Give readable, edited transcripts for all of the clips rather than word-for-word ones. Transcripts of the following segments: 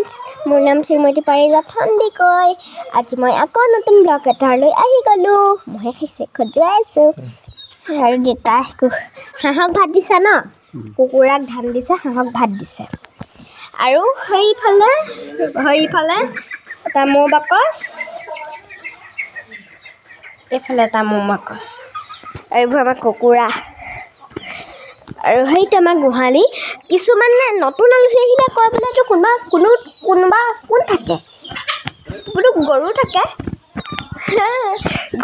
friends মোৰ নাম শ্ৰীমতী পাৰিজাত সন্দিকৈ আজি মই আকৌ নতুন ব্লগ এটালৈ আহি গ'লোঁ মই খাইছে খজুৱাই আছোঁ আৰু দেউতা হাঁহক ভাত দিছে ন কুকুৰাক ধান দিছে হাঁহক ভাত দিছে আৰু সেইফালে এটা মৌ বাকচ এইফালে এটা মৌ বাকচ আৰু এইবোৰ আমাৰ কুকুৰা আৰু সেইটো আমাৰ গোহালি কিছুমানে নতুন আলহী আহিলে কয় বোলে এইটো কোনোবা কোন থাকে বোলো গৰু থাকে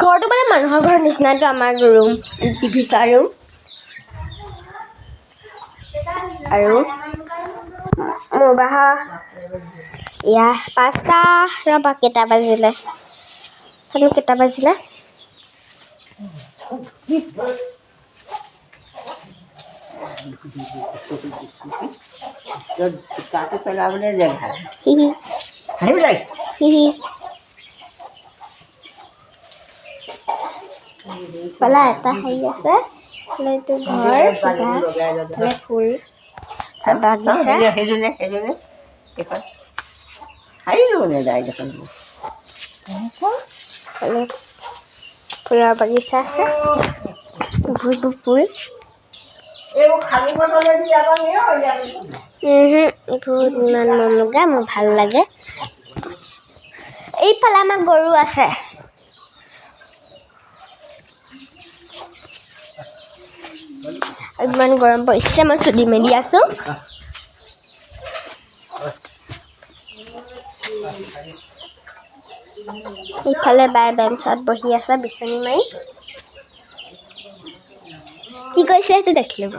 ঘৰটো মানে মানুহৰ ঘৰৰ নিচিনাটো আমাৰ ৰুম টিভি চোৱা ৰুম আৰু মোৰ বাহা ইয়া 5টা ৰবা কেইটা বাজিলে কাকে পেলাবলে দেখা হিহি হাই লাইক হিহি পালা এটা হাই আছে এইটো ঘৰ মানে ফুল বাগিচা হেজনে হাইলো নে যায় দেখোন ফুলৰ বাগিচা আছে ফুল এইবোৰ খালি বটলে দি আকৌ নিও এইবোৰ ইমান মন লগা মোৰ ভাল লাগে এইফালে আমাৰ গৰু আছে ইমান গৰম পৰিছে মই চুলি মেলি আছোঁ এইফালে বাই বেঞ্চত বহি আছে বিচনী মাৰি কি কৈছে সেইটো দেখি ল'ব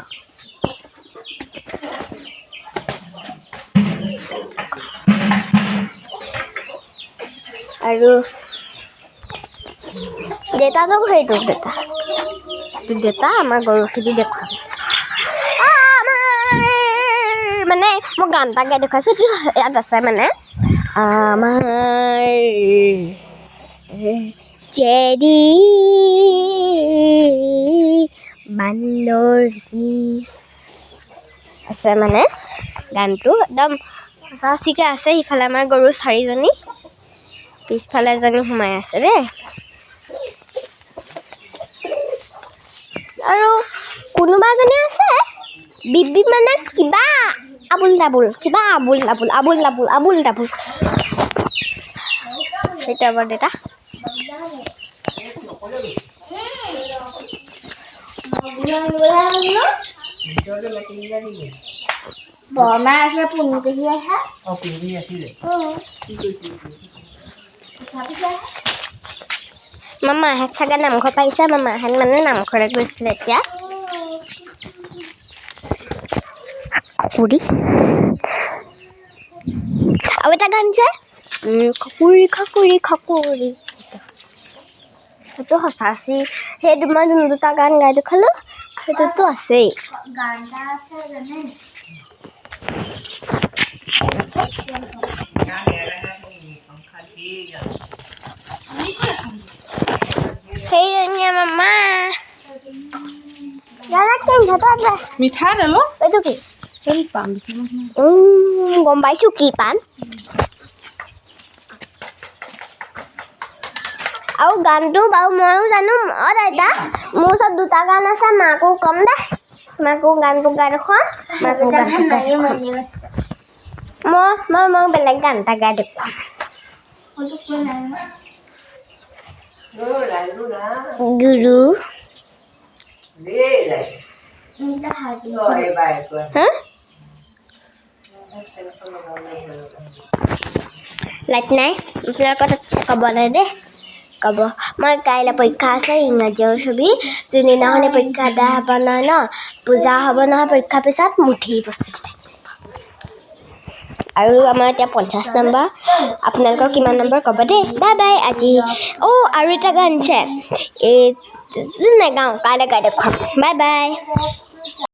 আৰু দেউতাটো সেইটো দেউতা আমাৰ গৰুখিনি দেখুৱাম মানে মই গান এটা গাই দেখুৱাইছোঁ ইয়াত আছে মানে আমাৰ চেৰি বান্দৰী আছে মানে গানটো একদম সঁচাচিকে আছে সিফালে আমাৰ গৰু 4জনী পিছফালে এজনী সোমাই আছে দেই আৰু কোনোবা এজনী আছে বিবি মানে কিবা আবুল ডাবুল সেইটো আমাৰ দেউতা বৰমা আছে পুনকেহি আহে মামাহঁত চাগে নামঘৰ পাৰিছে মামাহঁত মানে নামঘৰত গৈছিলে এতিয়া আৰু এটা গান যে খকুৰি সেইটো সঁচাচি সেইটো মই যোন দুটা গান গাই দেখালোঁ সেইটোতো আছেই সেইজনীয়ে মামা মিঠা দেলো এইটো কি পান গম পাইছোঁ কি পাণ আৰু গানটো বাৰু ময়ো জানো দাদা মোৰ ওচৰত দুটা গান আছে মাকো কম দে মাকো গানটো গাই দেখুৱাম মই বেলেগ গান এটা গাই দেখুৱাম গুৰু লাইট নাই আপোনালোকৰ তাত ক'ব নাই দেই ক'ব মই কাইলৈ পৰীক্ষা আছে ইংৰাজীৰ ছবি যোনদিনাখনি পৰীক্ষা আদায় হ'ব নহয় ন পূজা হ'ব নহয় পৰীক্ষাৰ পিছত মুঠি প্ৰস্তুতি থাকিব আৰু আমাৰ এতিয়া 50 নম্বৰ আপোনালোকৰ কিমান নম্বৰ ক'ব দেই বাই বাই আজি আৰু এটা গান আছে এই নেগাওঁ কাইলৈ গাই দেখুৱাম বাই বাই